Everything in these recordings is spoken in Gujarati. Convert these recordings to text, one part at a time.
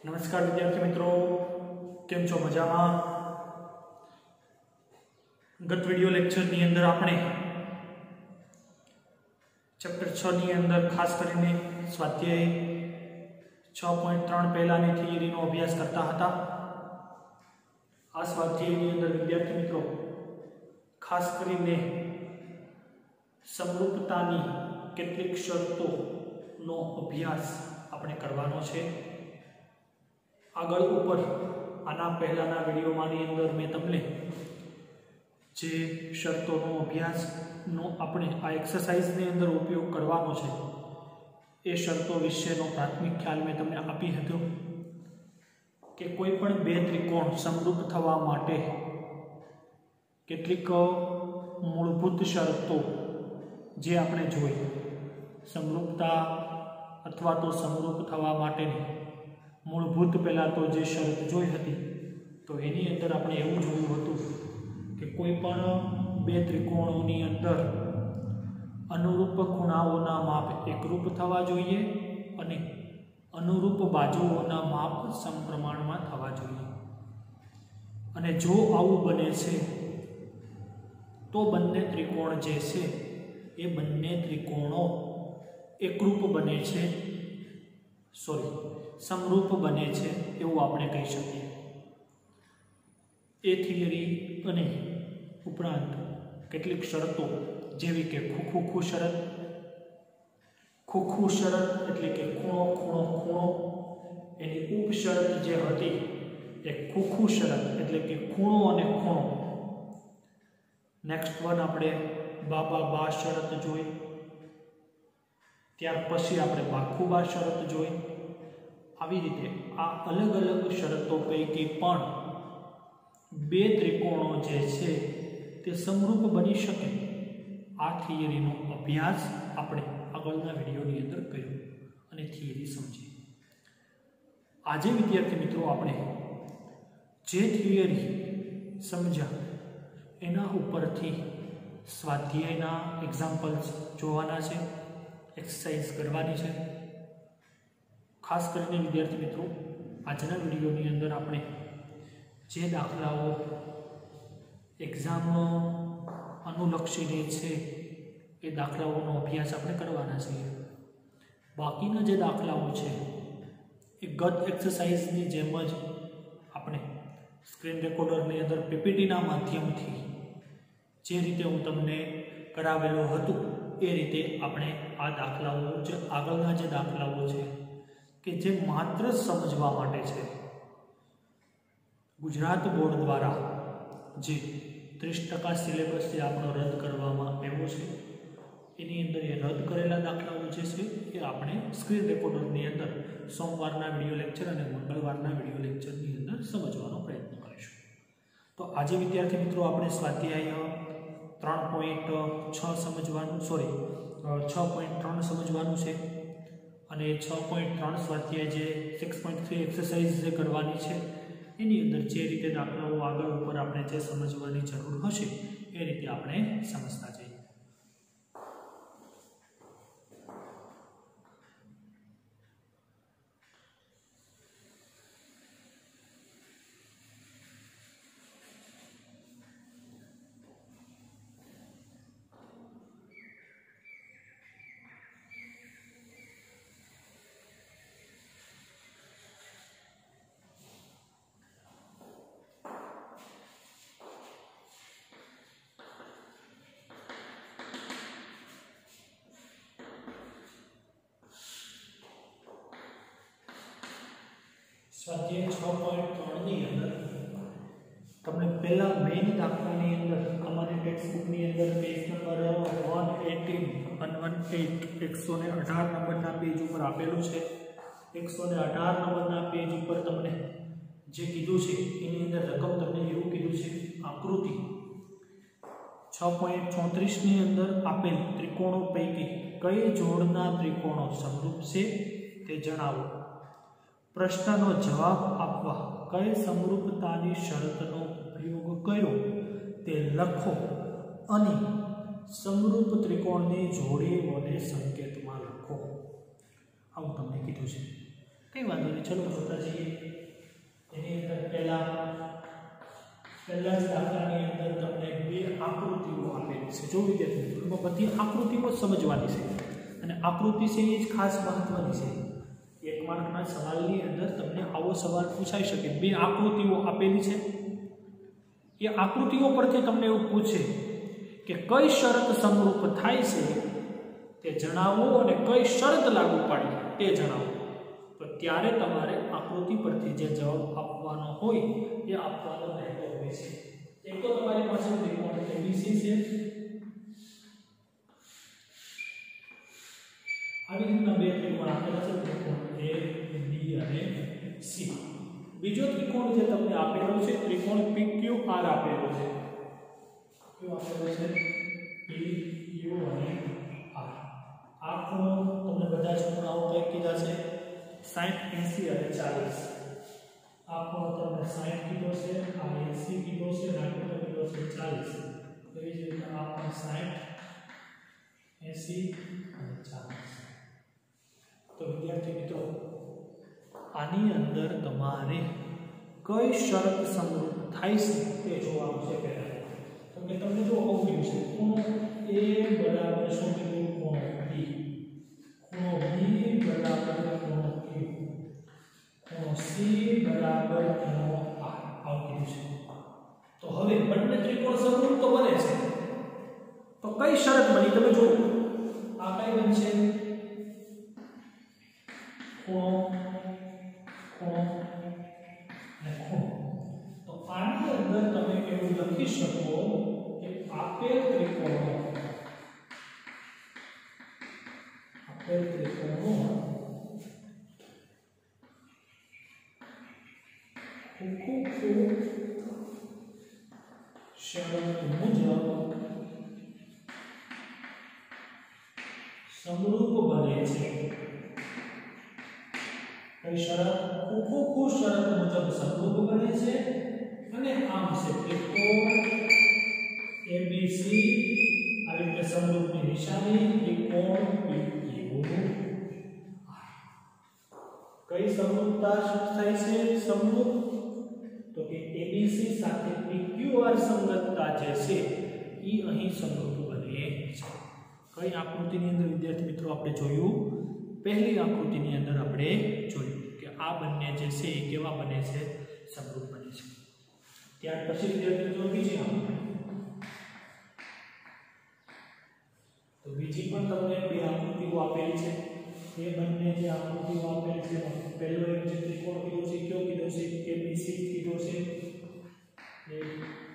नमस्कार विद्यार्थी मित्रों, केम छो? मजामां? गत विडियो लेक्चर नी अंदर आपणे चैप्टर 6 नी अंदर खास करीने स्वाध्याय 6.3 पहेलानी थियरीनो अभ्यास करता हता। आ स्वाध्यायनी अंदर विद्यार्थी मित्रों खास करीने समरूपतानी કેટલીક શરતોનો અભ્યાસ આપણે કરવાનો છે। આગળ ઉપર આના પહેલાના વિડિયોમાંની અંદર મેં તમને જે શરતોનો અભ્યાસનો આપણે આ એક્સરસાઇઝની અંદર ઉપયોગ કરવાનો છે એ શરતો વિશેનો પ્રાથમિક ખ્યાલ મેં તમને આપી હતો કે કોઈ પણ બે ત્રિકોણ સમરૂપ થવા માટે કેટલીક મૂળભૂત શરતો જે આપણે જોઈ समरूपता अथवा तो समरूप थवा माटेनी मूलभूत पहला तो जे शरत जोई हती तो एनी अंदर आपणे एवुं जोयुं हतुं के कोईपण बे त्रिकोणोनी अंदर अनुरूप खूणाओना माप एकरूप थवा जोईए अने अनुरूप बाजुओना माप समप्रमाणमां थवा जोईए। अने जो आवुं बने छे तो बंने त्रिकोण जे छे ए बंने त्रिकोणों एकरूप बने छे, सॉरी समरूप बने छे एवुं आपणे कही शकीए। ए थियरी अने उपरांत केटलीक शरतो जेवी के खूखू शरत, खूखू शरत एटले के खूणो खूणो खूणो, एनी उपशरत जे हती ए खूखू शरत एटले के खूणो अने खूणो। नेक्स्ट वन आपणे बाबा बा शरत जोई, त्यार पछी आपणे बाखुबा शरत जोई। आवी रीते आ अलग अलग शरतो पैकी पण बे त्रिकोणो जे छे ते समरूप बनी शके आ थियरीनो अभ्यास आपणे આગળના વિડિયોની અંદર કર્યો અને થિયરી સમજી। આજે વિદ્યાર્થી મિત્રો આપણે જે થિયરી સમજ્યા એના ઉપરથી स्वाध्यायना एक्जाम्पल्स जोवाना छे, एक्सरसाइज करवानी छे। खास करीने विद्यार्थी मित्रों आजना विडियोनी अंदर आपणे जे दाखलाओ एक्जाम अनुलक्षीने छे ए दाखलाओनो अभ्यास आपणे करवाना छे। बाकीना जे दाखलाओ छे ए गत एक्सरसाइजनी जेम ज आपणे स्क्रीन रेकॉर्डरनी अंदर पीपीटीना माध्यमथी जे रीते हूँ तमने करावेलो हतुं ए रीते आपणे आ दाखलाओ जे आगळना जे दाखलाओ छे के जे मात्र समजवा माटे छे। गुजरात बोर्ड द्वारा जे 30% सिलेबस जे आपणो रद्द करवामां आव्यो छे एनी अंदर ए रद्द करेला दाखलाओ जे छे ए आपणे स्क्रीन रेकॉर्डरनी अंदर सोमवारना विडियो लेक्चर अने मंगळवारना विडियो लेक्चरनी अंदर समजવાનો प्रयत्न करीशुं। तो आज विद्यार्थी मित्रों आपणे स्वाध्याय 3.6 समझवानुं, सॉरी 6.3 समझवानुं छे अने 6.3 स्वाध्याय जे 6.3 एक्सरसाइज जे करवानी छे एनी अंदर जे रीते दाखलाओ आगळ उपर आपणे जे समझवानी जरूर हशे ए रीते आपणे समजता जईए। स्वाध्याय 6.3 ની અંદર તમને પહેલા મેઇન દાખલાની અંદર અમારી ટેક્સ્ટબુકની અંદર પેજ નંબર 118 નંબરના પેજ ઉપર આપેલું છે। 118 નંબરના પેજ ઉપર તમને જે કીધું છે એની અંદર રકમ તમને એવું કીધું છે આકૃતિ 6.34 ની અંદર આપેલ ત્રિકોણો પૈકી કઈ જોડના ત્રિકોણો સમરૂપ છે તે જણાવો। प्रश्नનો જવાબ આપવા કઈ સમરૂપતાની શરતનો ઉપયોગ કર્યો તે લખો અને સમરૂપ ત્રિકોણની જોડીઓને સંકેતમાં લખો। આવું તમને કીધું છે। कई वांधो नहीं, चलो जोता जईए। एनी अंदर पहला दाखलानी अंदर तमने बे आकृतिओ आपेली छे। जो विद्यार्थी मित्रों एमां बधी आकृतिओ समजवानी छे अने आकृति छे ए ज खास महत्वनी छे। एक मार्कना सवालनी अंदर तमने आवो सवाल पूछाई शके। बे आकृतिओ आपेली छे, ए आकृतिओ परथी तमने एवुं पूछे के कई शरत समरूप थाय छे ते जणावो अने कई शरत लागू पाडी ते जणावो। तो त्यारे तमारे आकृति परथी जे जवाब आपवानो होय ए आपवानो रहेतो होय छे। एक तो तमारी पासे त्रिकोण ABC छे, આવી રીતના બે ત્રિકોણ આપેલા છે, ત્રિકોણ A, B અને C। બીજો ત્રિકોણ જે તમને આપેલો છે ત્રિકોણ PQR આપેલો છે। કયો આપેલો છે? PQ અને R। આ ખૂણો તમને બધા જ ખૂણાઓ કઈ કીધા છે? 60, 80 અને 40। આ ખૂણો તમને 60 કીધો છે, આ 80 કીધો છે, આ ખૂણો કીધો છે 40। એવી જ રીતે આ પણ 60, 80 અને 40। तो विद्यार्थी मित्रों आनी अंदर तमारे कई शरत समरूप थाय छे ते जोવાનું છે પહેલા। તો કે તમને જો આવું કીધું છે ખૂણો A બરાબર શું કીધું? ખૂણો B, ખૂણો B બરાબર ખૂણો Q, ખૂણો C બરાબર ખૂણો R આવું કીધું છે। તો હવે બંને ત્રિકોણ સમરૂપ તો બને છે, તો કઈ શરત બની તમે જો આ કઈ બનશે? ખૂણો ખૂણો અને ખૂણો। તો આની અંદર તમે એવું લખી શકો કે આપેલ ત્રિકોણો શરત મુજબ સમરૂપ બને છે। कई शरत खूब शरत मुजब समरूप बने छे अने आम से त्रिकोण ABC आ रीते समरूपनी निशानी त्रिकोण PQ। कई समरूपता थाय छे समरूप? तो के ABC साथे PQR संगतता जे छे ई અહીં समरूप बने छे। कई आकृतिनी अंदर विद्यार्थी मित्रों आपणे जोयुं, पहली आकृतिनी अंदर आपणे जोयुं के आ बन्ने जे छे ए केवा बने छे? समरूप बने छे। त्यार पछी विद्यार्थी मित्रों बीजी आकृति, तो बीजी पण तमने बे आकृतिओ आपेली छे। ए बन्ने जे आकृतिओ आपेली छे पहेलो एक जे त्रिकोण कीधो छे क्यो कीधो छे? ABC कीधो छे, A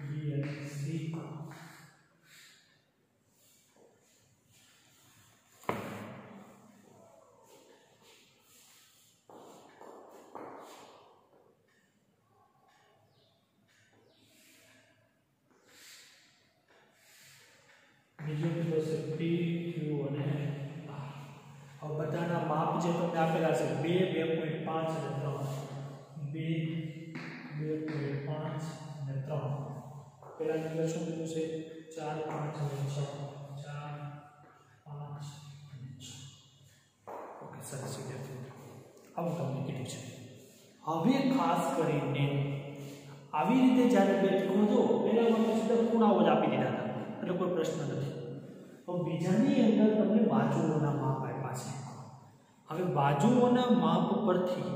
B અને C। બીજો કીધો છે PQ અને R। હવે બધાના માપ જે તમને આપેલા છે 2, 2.5 અને 3, 2, 2.5 અને 3। પહેલા નંબર શું કીધું છે? 4, 5 અને 6, 4, 5 અને 6। ઓકે, સરસ વિદ્યાર્થી મિત્રો, આવું તમને કીધું છે। હવે ખાસ કરીને આવી રીતે જ્યારે બે ત્રિકોણ જો પહેલામાં તો સીધા ખૂણાઓ જ આપી દીધા હતા એટલે કોઈ પ્રશ્ન નથી। તો બીજાની અંદર તમને બાજુઓના માપ આપ્યા છે। હવે બાજુઓના માપ પરથી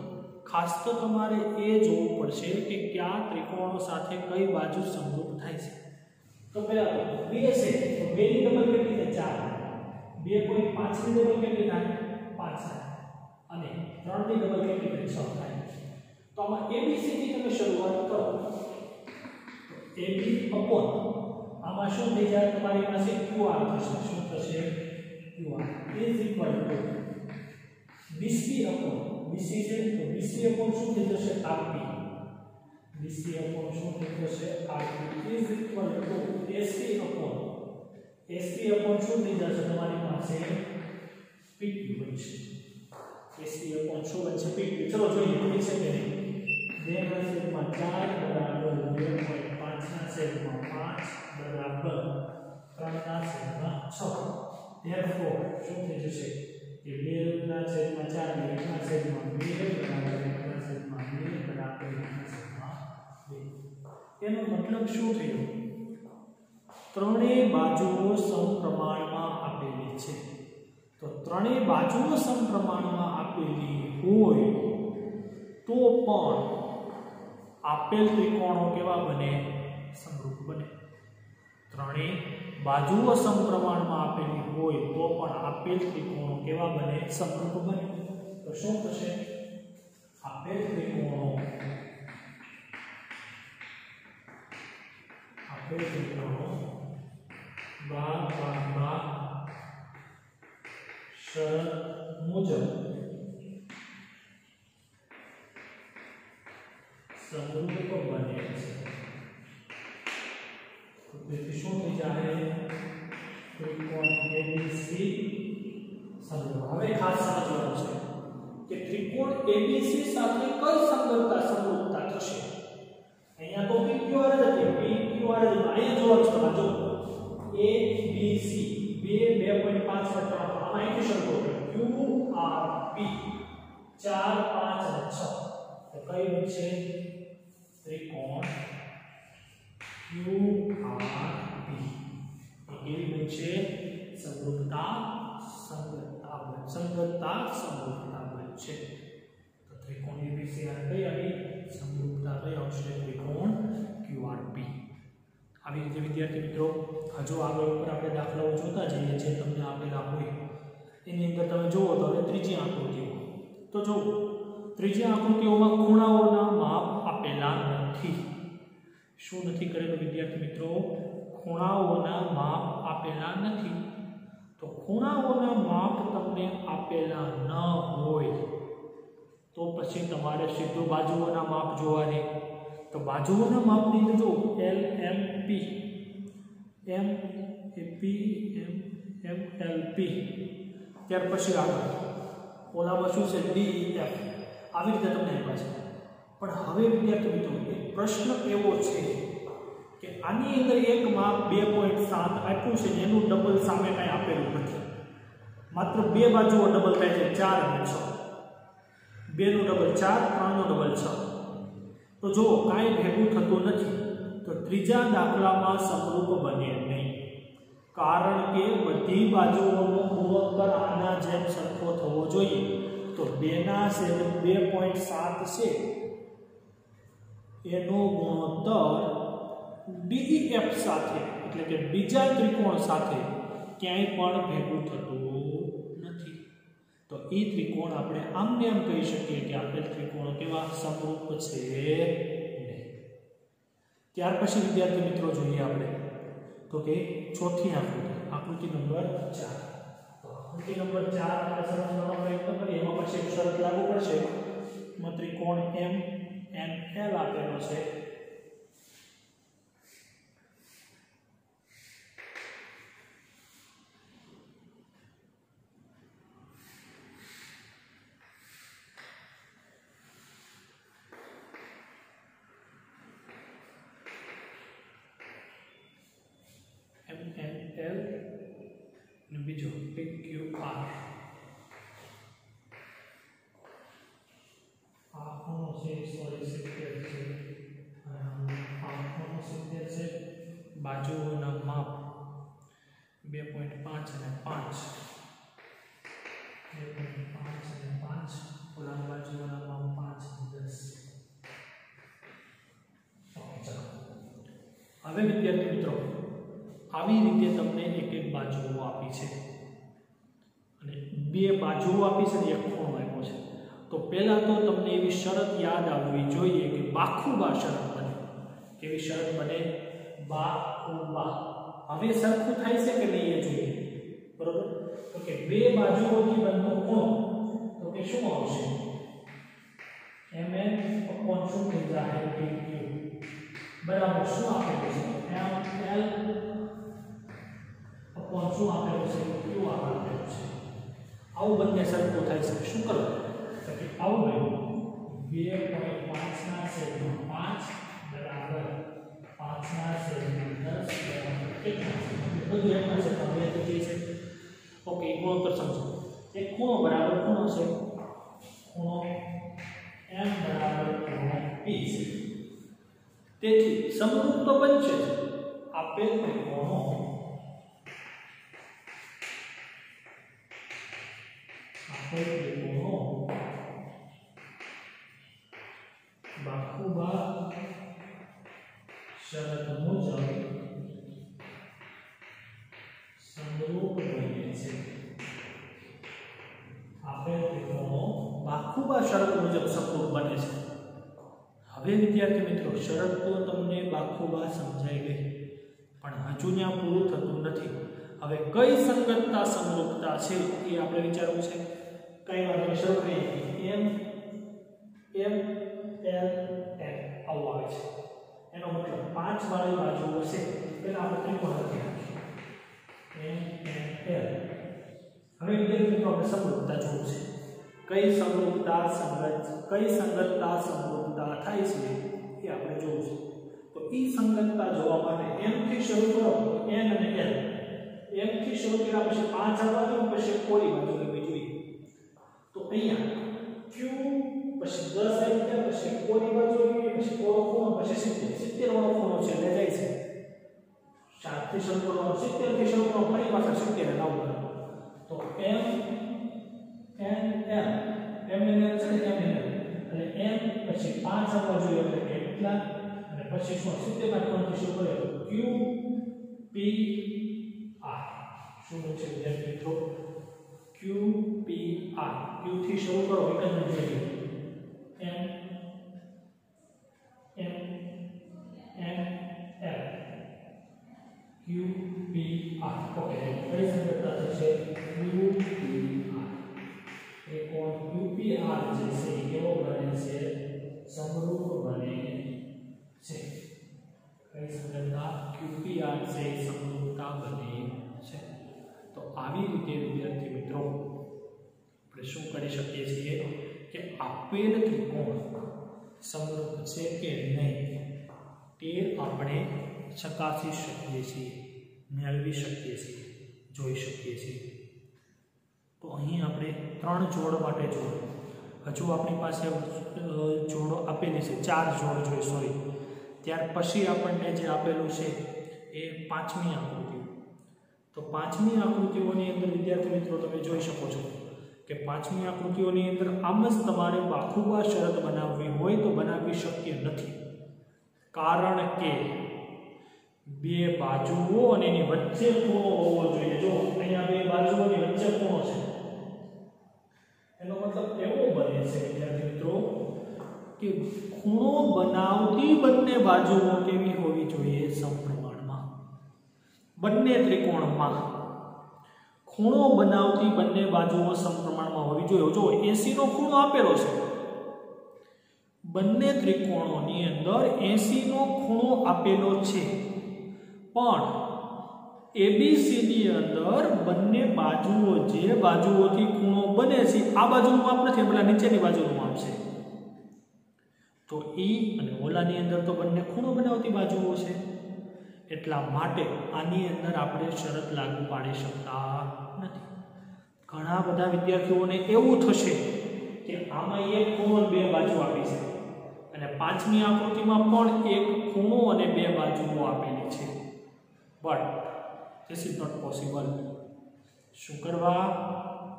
ખાસ તો તમારે એ જોવું પડશે કે કયા ત્રિકોણો સાથે કઈ બાજુ સમરૂપ થાય છે। તો પહેલા તો 2 છે તો 2 ની ડબલ કેટલી થાય? 4। 2.5 ની ડબલ કેટલી થાય? 5 થાય અને 3 ની ડબલ કેટલી થાય? 6 થાય। તો આમાં ABC થી તમે શરૂઆત કરો તો AB અપોન આમાં શું થઈ જાય? તમારી પાસે QR થશે। શું થશે? QR is equal to BC upon BC છે તો BC અપોન શું થઈ જશે? RP। BC અપોન શું થઈ જશે? RP is equal to AC upon AC upon શું થઈ જશે? તમારી પાસે PQ બનશે। AC અપોન શું બનશે? PQ। ચલો જોઈએ થઈ છે કે નહીં। 2 ના છેદમાં 4 બરાબર 2.5 ના છેદમાં 5 બરાબર 3 ના છેદમાં 6। Therefore શું થઈ જશે? કે 2√4 ને 1/2 બરાબર 1/2 બરાબર 1/2. એનો મતલબ શું થયો? ત્રણેય બાજુઓ સમપ્રમાણમાં આપેલી છે. તો ત્રણેય બાજુઓ સમપ્રમાણમાં આપેલી હોય તો પણ આપેલ ત્રિકોણો કેવા બને? સમરૂપ બને. ત્રણેય બાજુઓ સમપ્રમાણમાં આપેલી હોય તો પણ આપેલ ત્રિકોણો કેવા બને? સમરૂપ બને. તો શું થશે? આપેલ ત્રિકોણો બાદ શરત મુજબ સમરૂપ બને છે. તો તેથી શું થઈ જાય? ત્રિકોણ ABC સમરૂપ. હવે ખાસ સમજવાનું છે કે ત્રિકોણ ABC સાથે કઈ સંગતતા સમરૂપતા થશે. અહીંયા તો PQR જ હતી. PQR જ અહીંયા જોવાનું છે. જો ABC 2.5 આમાં અહીંથી શરૂ કરો. QRP 4 5 અને 6 તો કઈ બનશે? ત્રિકોણ QRP એ કેવી બનશે? સમરૂપતા સમરૂપતા બનશે. તો ત્રિકોણ ABC આ કઈ આવી? સમરૂપતા કઈ આવશે? ત્રિકોણ QRP. આવી રીતે વિદ્યાર્થી મિત્રો હજુ આગળ ઉપર આપણે દાખલાઓ જોતા જઈએ જે તમને આપેલા હોય. એની અંદર તમે જુઓ તો હવે ત્રીજી આકૃતિઓ. તો જો ત્રીજી આકૃતિઓમાં ખૂણાઓના માપ આપેલા નથી. શું નથી કરેલું વિદ્યાર્થી મિત્રો? ખૂણાઓના માપ આપેલા નથી. તો ખૂણાઓના માપ તમને આપેલા ન હોય તો પછી તમારે સીધું બાજુઓના માપ જોવાની. તો બાજુઓના માપની અંદર જો LMP MAP MLP ત્યાર પછી આગળ ઓલામાં શું છે? DEF આવી રીતે તમને આપ્યા છે. પણ હવે વિદ્યાર્થી મિત્રો એક પ્રશ્ન એવો છે કે આની અંદર એક માપ 2.7 આપ્યું છે ને એનું ડબલ સામે કાંઈ આપેલું નથી. માત્ર બે બાજુઓ ડબલ થાય છે 4 અને 6. 2 નું ડબલ 4, 3 નું ડબલ 6. તો જો કાંઈ ભેગું થતું નથી તો ત્રીજા દાખલામાં સમરૂપ બને નહીં. કારણ કે બધી બાજુઓનો ગુણોત્તર આના જેમ સરખો થવો જોઈએ. તો 2/2.7 છે એનો ગુણોત્તર DEF સાથે એટલે કે બીજા ત્રિકોણ સાથે ક્યાંય પણ ભેગું થતું નથી. તો એ ત્રિકોણ આપણે આમને એમ કહી શકીએ કે આપેલ ત્રિકોણ કેવા? સમરૂપ છે નહીં. ત્યાર પછી વિદ્યાર્થી મિત્રો જોઈએ આપણે તો કે ચોથી આકૃતિ નંબર 4. તો આકૃતિ નંબર 4 આપણે સમજવાનો પ્રયત્ન કરીએ. એમાં પછી એક શરત લાગુ પડશે. ત્રિકોણ MNL આપેલો છે. MNL અને બીજો PQR. આ ખૂણો છે 70 છે અને આ ખૂણો 70 છે. બાજુઓના માપ 2.5 અને 5. 2.5 અને 5. ઓલા બાજુઓના માપ 5 અને 10. હવે વિદ્યાર્થી મિત્રો આવી રીતે તમને એક એક બાજુઓ આપી છે અને બે બાજુઓ આપી છે અને એક ખૂણો આપ્યો છે. તો પહેલા તો તમને એવી શરત યાદ આવવી જોઈએ કે બાખુબા શરત બને. કેવી શરત બને? બાખુબા. હવે સરખું થાય છે કે નહીં એ જોઈએ. બરોબર? તો કે બે બાજુઓથી બનતો ખૂણો તો કે શું આવશે? MN upon શું થઈ જાય? PQ બરાબર શું આપેલું છે? ML upon શું આપેલું છે? Q આપેલું છે. આવું બંને સરખું થાય છે. શું કરવું? તો કે આવું બન્યું 2.5 ના છેદમાં 5 બરાબર 5 ના છેદમાં 10 બરાબર કેટલા? બધું એમાં છે તો બે થઈ છે. ઓકે ગુણોત્તર સમજો. एक खूणो बराबर खूणो छे, खूणो m बराबर ખૂણો p છે। તેથી સમરૂપ તો બનશે જ। આપેલ ત્રિકોણો બાખુબા શરત મુજબ સમરૂપ બને છે। આપેલ ત્રિકોણો બાખુબા શરત મુજબ સમરૂપ બને છે। હવે વિદ્યાર્થી મિત્રો શરત તો તમને બાખુબા સમજાઈ ગઈ, પણ હજુ ત્યાં પૂરું થતું નથી। હવે કઈ સંગતતા સમરૂપતા છે એ આપણે વિચારવું છે। કઈ વાતને શરૂ કરીએ m m l n આવું આવે છે। એનો મતલબ 5 વાળી બાજુઓ છે પેલા આપણે ત્રિકોણ લખી નાખીએ m n l। હવે વિદ્યાર્થી મિત્રો આપણે સમરૂપતા જોવું છે। કઈ સમરૂપતા સંગતતા સમરૂપતા થાય છે એ આપણે જોવું છે। તો ઈ સંગતતા જોવા માટે m થી શરૂ કરો તો n અને l, m થી શરૂ કર્યા પછી 5 આવવા દો પછી કોરી બાજુ લેવી જોઈએ। તો અહીંયા q પછી 10 આવી ગયા પછી કોરી બાજુ લેવી પછી કોરો ખૂણો પછી 70 વાળો ખૂણો છે એટલે જાય છે 7 થી શરૂ કરવાનો 70 થી શરૂ કરવાનો ફરી પાછા 70 ને લાવવું તો m n l m n l છે m n l અને m પછી 5 આવવા જોઈએ એટલે એટલા અને પછી શું 70 ના ખૂણાથી શરૂ કરીએ તો q p r શું છે વિદ્યાર્થી મિત્રો q p r q થી શરૂ કરો એક જ જોઈએ m n l q p r okay કઈ સંગતતા થશે q p r એ કોણ q p r જે છે કેવો બને છે સમરૂપ બને છે। કઈ સંગતતા q p r છે સમરૂપતા બને છે। તો આવી રીતે વિદ્યાર્થી મિત્રો આપણે શું કરી શકીએ છીએ કે આપેલ ત્રિકોણ સમરૂપ છે કે નહીં તે આપણે ચકાસી શકીએ છીએ, મેળવી શકીએ છીએ, જોઈ શકીએ છીએ। તો અહીં આપણે 3 જોડ માટે જોડ હજુ આપણી પાસે જોડો આપેલી છે 4 જોડ જોઈએ સોરી ત્યાર પછી આપણને જે આપેલું છે એ 5મી આકૃતિ। તો 5મી આકૃતિઓની અંદર વિદ્યાર્થી મિત્રો તમે જોઈ શકો છો કે 5મી આકૃતિઓની અંદર આમ જ તમારે બાખુબા શરત બનાવવી હોય તો બનાવવી શક્ય નથી, કારણ કે બે બાજુઓ અને એની વચ્ચે ખૂણો હોવો જોઈએ। જો અહીંયા બે બાજુઓની વચ્ચે ખૂણો છે એનો મતલબ એવો બને છે વિદ્યાર્થી મિત્રો કે ખૂણો બનાવતી બંને બાજુઓ કેવી હોવી જોઈએ સમપ્રમાણમાં। બંને ત્રિકોણમાં ખૂણો બનાવતી બંને બાજુઓ સમપ્રમાણમાં હોવી જોઈએ। જો 80 નો ખૂણો આપેલો છે, બંને ત્રિકોણોની અંદર 80 નો ખૂણો આપેલો છે, પણ ABC ની અંદર બંને બાજુઓ જે બાજુઓથી ખૂણો બને છે આ બાજુનું માપ નથી, પેલા નીચેની બાજુનું માપ છે। તો ઈ અને ઓલાની અંદર તો બંને ખૂણો બનાવતી બાજુઓ છે, એટલા માટે આની અંદર આપણે શરત લાગુ પાડી શકતા નથી। ઘણા બધા વિદ્યાર્થીઓને એવું થશે કે આમાં એક ખૂણો બે બાજુ આપી છે અને 5મી આકૃતિમાં પણ એક ખૂણો અને બે બાજુઓ આપેલી છે, but this is not possible. શું કરવા?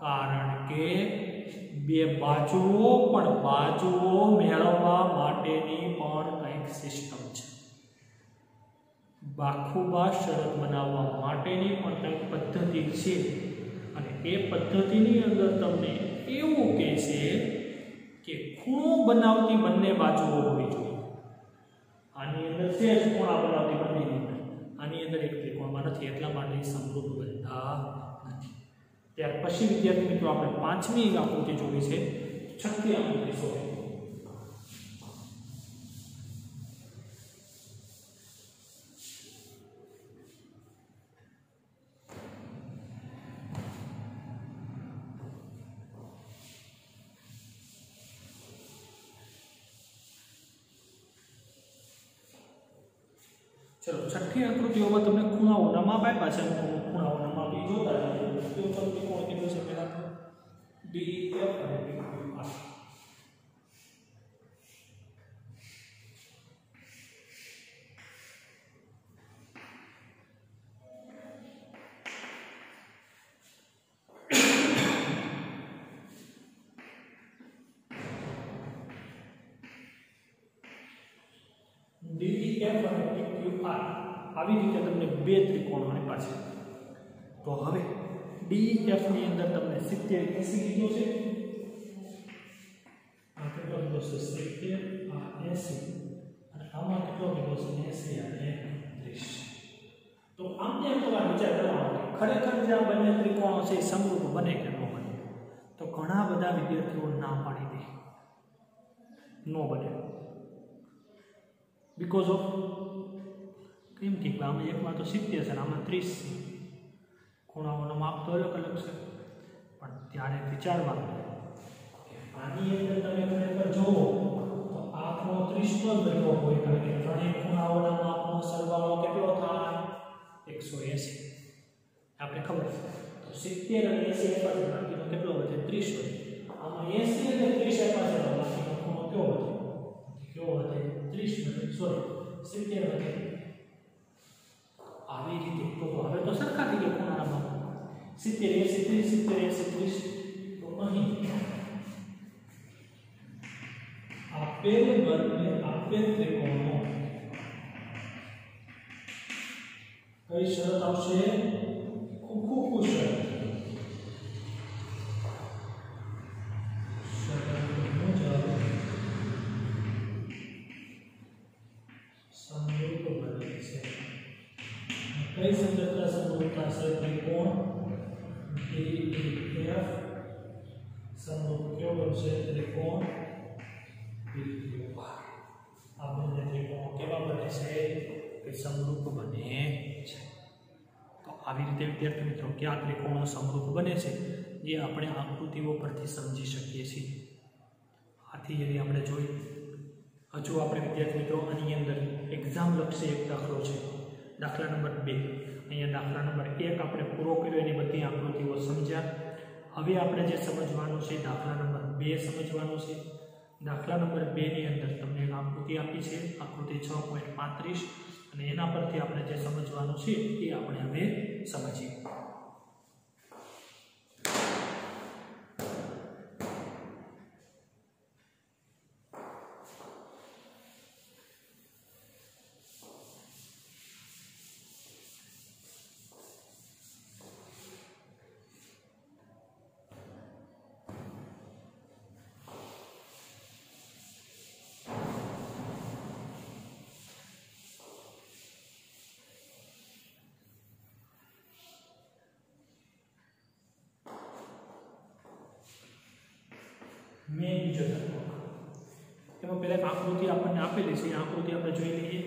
કારણ કે બે બાજુઓ પણ બાજુઓ મેળવવા માટેની પણ કંઈક સિસ્ટમ છે, બાખુબા શરત બનાવવા માટેની પણ કંઈક પદ્ધતિ છે અને એ પદ્ધતિની અંદર તમને એવું કહેશે કે ખૂણો બનાવતી બંને બાજુઓ હોવી જોઈએ। આની અંદર છે જ ખૂણા બનાવતી બંને, આની અંદર એક ત્રિકોણમાં નથી, એટલા માટે સમરૂપ બનતા નથી। ત્યાર પછી વિદ્યાર્થી મિત્રો આપણે 5મી આકૃતિ જોવી છે, 6મી આકૃતિ સોરી चलो 6ठी आकृतिओं તમને ખૂણાઓના માપ આપ્યા છે, ખૂણાઓના માપ જોતા જજો। ત્રિકોણ કેટલું છે પહેલા DEF અને PQR. DEF અને PQR આવી રીતે તમને બે ત્રિકોણ આની પાસે. તો હવે DEF ની અંદર તમને 70 80 લીધો છે. આ કેટલો લીધો છે? 70 આ 80 અને આમાં કેટલો લીધો છે? 80 અને 30. તો આમને તમારે વિચાર કરવાનો ખરેખર જે આ બંને ત્રિકોણો છે સમરૂપ બને કે ન બને. તો ઘણા બધા વિદ્યાર્થીઓ ના પાડી દે નો બને. બીકોઝ ઓફ કેમ કે આમાં એકમાં તો 70 છે અને આમાં 30 છે. ખૂણાઓનો માપ તો અલગ અલગ છે, પણ ત્યારે વિચારવાનું કે આની અંદર તમે ખરેખર જોવો તો આ ખૂણો 30 નો જ બનવો હોય, કારણ કે ત્રણેય ખૂણાઓના માપનો સરવાળો કેટલો થાય? 180. આપણે ખબર છે. તો 70 અને 80 એપાસ બાકીનો કેટલો વધે? 30 વધે. આમાં 80 અને 30 એપાસ બાકીનો ખૂણો કેવો વધે? કેવો વધે? 30 વધે. સોરી 70 વધે. આવી રીતે તો હવે તો સરખા થઈ ગયા ખૂણાના માપ. 70 80 30 70 80 30. તો અહીં આપેલ બંને આપેલ ત્રિકોણો કઈ શરત આવશે? ખૂબ શરત. कई संरचना समरूपता से त्रिकोण DEF समरूप क्यों बनશે? त्रिकोण PQR. આ બંને ત્રિકોણો કેવા બને છે? કે સમરૂપ બને છે. તો આવી રીતે વિદ્યાર્થી મિત્રો કયા ત્રિકોણો સમરૂપ બને છે જે આપણે આકૃતિઓ પરથી સમજી શકીએ છીએ. આથી यदि આપણે જોઈ હજુ આપણે વિદ્યાર્થી મિત્રો આની અંદર એક્ઝામ લક્ષી એક દાખલો છે, દાખલા નંબર 2. અહીંયા દાખલા નંબર 1 આપણે પૂરો કર્યો, એની બધી આકૃતિઓ સમજ્યા. હવે આપણે જે સમજવાનું છે દાખલા નંબર 2 સમજવાનું છે. દાખલા નંબર 2 ની અંદર તમને એક આકૃતિ આપી છે, આકૃતિ 6.35, અને એના પરથી આપણે જે સમજવાનું છે એ આપણે હવે સમજીએ. મેં બીજો દાખલો એમાં પહેલાં આકૃતિ આપણને આપેલી છે, એ આકૃતિ આપણે જોઈ લઈએ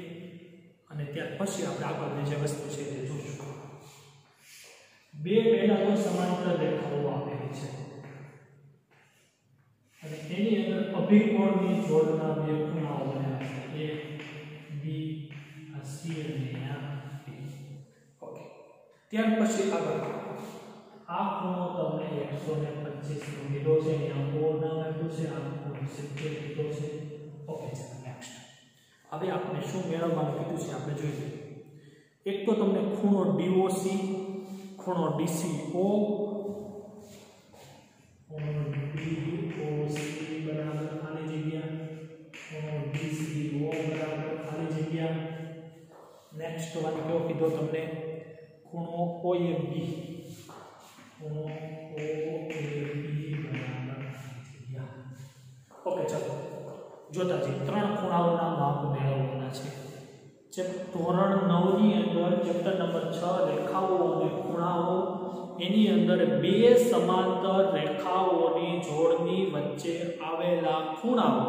અને ત્યાર પછી આપણે આગળની જે વસ્તુ છે તે જોઈશું. બે પહેલા તો સમાંતર રેખાઓ આપેલી છે અને એની અંદર અભિકોણની જોડના બે ખૂણાઓ બન્યા છે, A B આ C અને આ D. ઓકે, ત્યાર પછી આગળ આ ખૂણો તમને 125 નો લીધો છે, અહીંયા કોણ નામ આપ્યું છે, આ ખૂણો 70 લીધો છે. ઓકે, ચાલો નેક્સ્ટ. હવે આપણે શું મેળવવાનું કીધું છે આપણે જોઈ લઈએ. એક તો તમને ખૂણો DOC, ખૂણો DCO, ખૂણો DOC બરાબર ખાલી જગ્યા, ખૂણો DCO બરાબર ખાલી જગ્યા. નેક્સ્ટ વન કયો કીધો તમને? ખૂણો OAB, ખૂણો OAB બરાબર જગ્યા. ઓકે, ચાલો જોતા જઈએ. ત્રણ ખૂણાઓના માપ મેળવવાના છે. ધોરણ 9 ની અંદર ચેપ્ટર નંબર 6 રેખાઓ અને ખૂણાઓ, એની અંદર બે સમાંતર રેખાઓની જોડની વચ્ચે આવેલા ખૂણાઓ,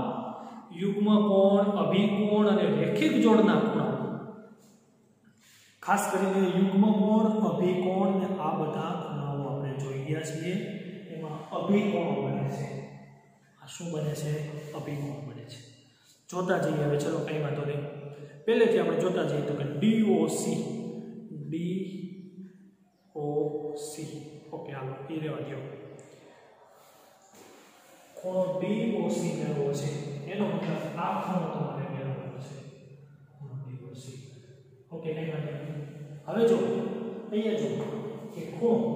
યુગ્મ કોણ, અભિકોણ અને રેખિક જોડના ખૂણાઓ, ખાસ કરીને યુગ્મ કોણ, અભિકોણ ને આ બધા ખૂણાઓ આપણે જોઈ ગયા છીએ. એમાં અભિકોણો બને છે. આ શું બને છે? અભિકોણ બને છે. જોતા જઈએ હવે. ચલો કઈ વાંધો નહીં, પહેલેથી આપણે જોતા જઈએ તો કે DOC, DOC. ઓકે, હાલો એ રહેવા દો. ખૂણો DOC મેળવવો છે એનો મતલબ આ ખૂણો તમારે મેળવવાનો છે ખૂણો DOC ઓકે નહીં વાંધો હવે જો અહીંયા જો કે ખૂણો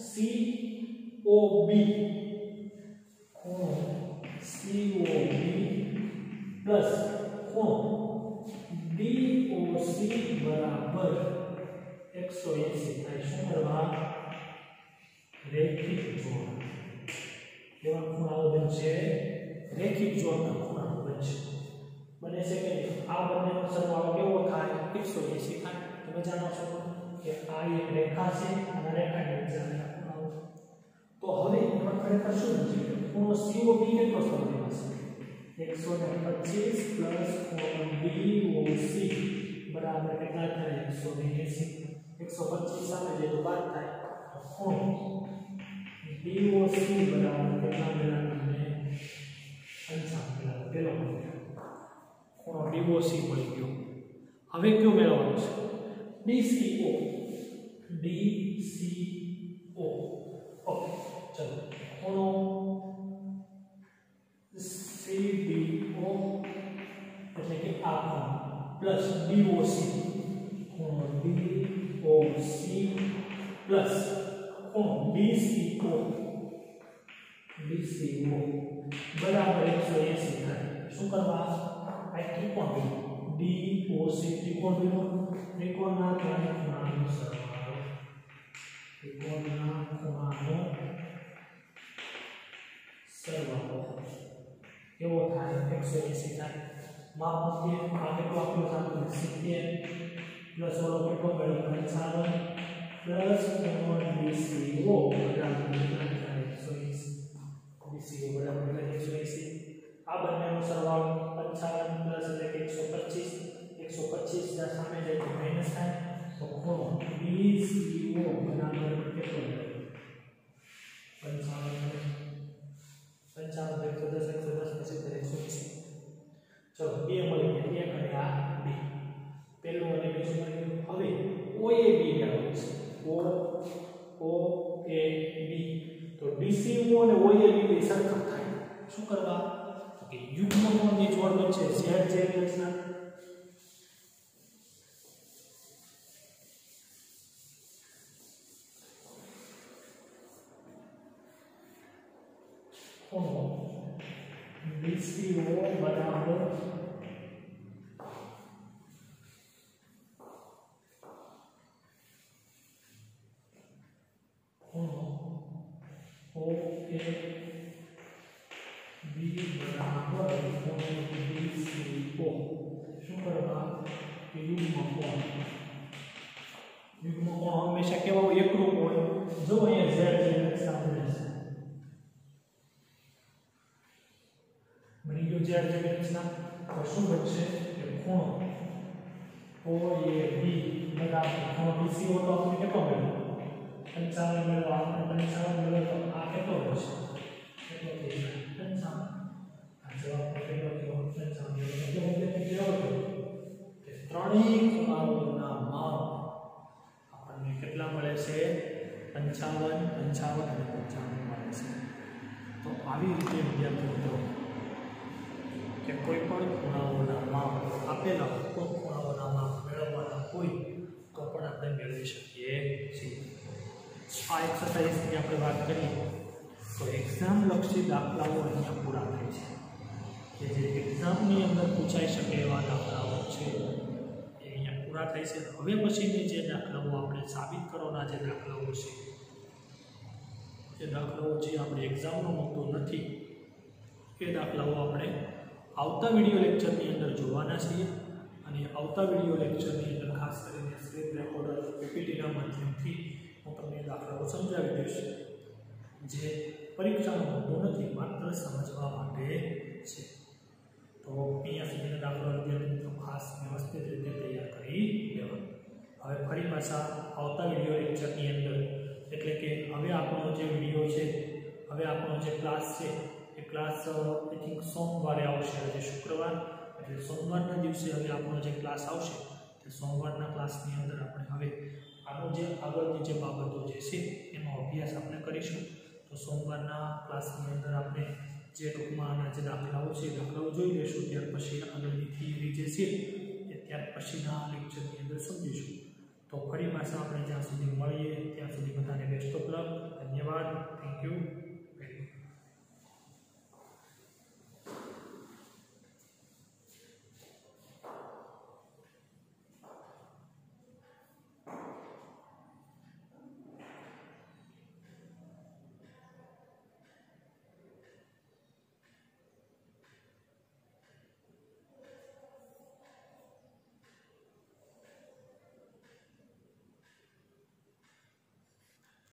COB ખૂણો COB પ્લસ ખૂણો DOC બરાબર 180 થાય શું કરવા રેખિક જોડ કેવા ખૂણાઓ બનશે રેખિક જોડના ખૂણાઓ બનશે બને છે કે આ બંનેનો સરવાળો કેવો થાય 180 થાય તમે જાણો છો કે આ એક રેખા છે અને રેખાની વચ્ચે આના ખૂણાઓ તો હવે એમાં ખરેખર શું બનશે ખૂણો COB કેટલો સમજવાનો છે 125 પ્લસ ખૂણો DOC બરાબર કેટલા થાય 180 125 સામે જે તો બાદ થાય તો ખૂણો DOC બરાબર કેટલા મેળવવાનું ને 55 પેલો ખૂણો DOC મળી ગયો હવે કયો મેળવવાનો છે DCO ઓકે ચલો ખૂણો CDO એટલે કે આ ખૂણો પ્લસ DOC ખૂણો DOC પ્લસ ખૂણો DCO બરાબર 180 થાય શું કરવા આ ત્રિકોણ DOC ત્રિકોણના ત્રણેય ખૂણાનો સરવાળો ત્રિકોણના ખૂણાનો સરવાળો કેવો થાય 180 થાય માપ મૂકીએ આ કેટલો આપ્યો સામે 70 પ્લસ ઓલો કેટલો મળ્યો 55 પ્લસ ખૂણો DCO બરાબર 180 DCO બરાબર 180 આ બંનેનો સરવાળો 55 પ્લસ એટલે કે 125 ના સામે જાય તો માઈનસ થાય તો ખૂણો DCO બરાબર કેટલો મળે 55 110 ચલો બે મળી ગયા એક અને આ b પહેલું અને બીજું મળ્યું હવે OAB મેળવવું છે OAB તો DCO અને OAB બે સરખા થાય શું કરવા તો કે યુગ્મ કોણની જોડ બનશે ZJ રચના ખૂણો DCO બરાબર ખૂણો OAB બરાબર ખૂણો DCO શું કરવા યુગ્મ કોણ હંમેશા કેવા હોય એકરૂપ હોય જો અહીંયા Z સામે બની ગયું Z રચના તો શું બનશે કે ખૂણો OAB બરાબર ખૂણો DCO તો આપણે કેટલો મેળવ્યો 55 મેળવ્યો આપણે 55 મેળવ્યો તો આ કેટલો બનશે કેટલો થઈ જાય 55 આ જવાબ કેટલો થયો 55 કે ત્રણેય ખૂણાઓના માપ આપણને કેટલા મળે છે 55 અને 55 મળે છે તો આવી રીતે વિદ્યાર્થી મિત્રો કે કોઈ પણ ખૂણાઓના માપ આપેલા કોઈ ખૂણાઓના માપ મેળવવાના હોય તો પણ આપણે મેળવી શકીએ છીએ આ એક્સરસાઇઝની આપણે વાત કરીએ તો એક્ઝામ લક્ષી દાખલાઓ અહીંયા પૂરા થાય છે કે જે એક્ઝામની અંદર પૂછાઈ શકે એવા દાખલાઓ છે એ અહીંયા પૂરા થાય છે હવે પછીની જે દાખલાઓ આપણે સાબિત કરવાના જે દાખલાઓ છે એ દાખલાઓ જે આપણે એક્ઝામનો મુદ્દો નથી એ દાખલાઓ આપણે આવતા વિડિયો લેક્ચરની અંદર જોવાના છીએ અને આવતા વિડિયો લેક્ચરની અંદર ખાસ કરીને સ્ક્રીન રેકોર્ડર પીપીટીના માધ્યમથી હું તમને દાખલાઓ સમજાવી દઈશ જે પરીક્ષાનો મુદ્દો નથી માત્ર સમજવા માટે છે તો અહીંયા સુધીના દાખલા વિદ્યાર્થીઓ ખાસ વ્યવસ્થિત રીતે તૈયાર કરી લેવા હવે ફરી પાછા આવતા વિડિયો લેક્ચરની અંદર એટલે કે હવે આપણો જે વિડિયો છે હવે આપણો જે ક્લાસ છે એ ક્લાસ આઈ થિંક સોમવારે આવશે આજે શુક્રવાર એટલે સોમવારના દિવસે હવે આપણો જે ક્લાસ આવશે તે સોમવારના ક્લાસની અંદર આપણે હવે આનો જે આગળની જે બાબતો જે છે એનો અભ્યાસ આપણે કરીશું તો સોમવારના ક્લાસની અંદર આપણે જે ટૂંકમાં આના જે દાખલાઓ છે દાખલાઓ જોઈ લેશું, ત્યાર પછી આગળની થિયરી જે છે એ ત્યાર પછીના લેક્ચરની અંદર સમજીશું. તો ફરી પાછા આપણે જ્યાં સુધી મળીએ ત્યાં સુધી બધાને બેસ્ટ ઓફ લક. ધન્યવાદ. Thank you.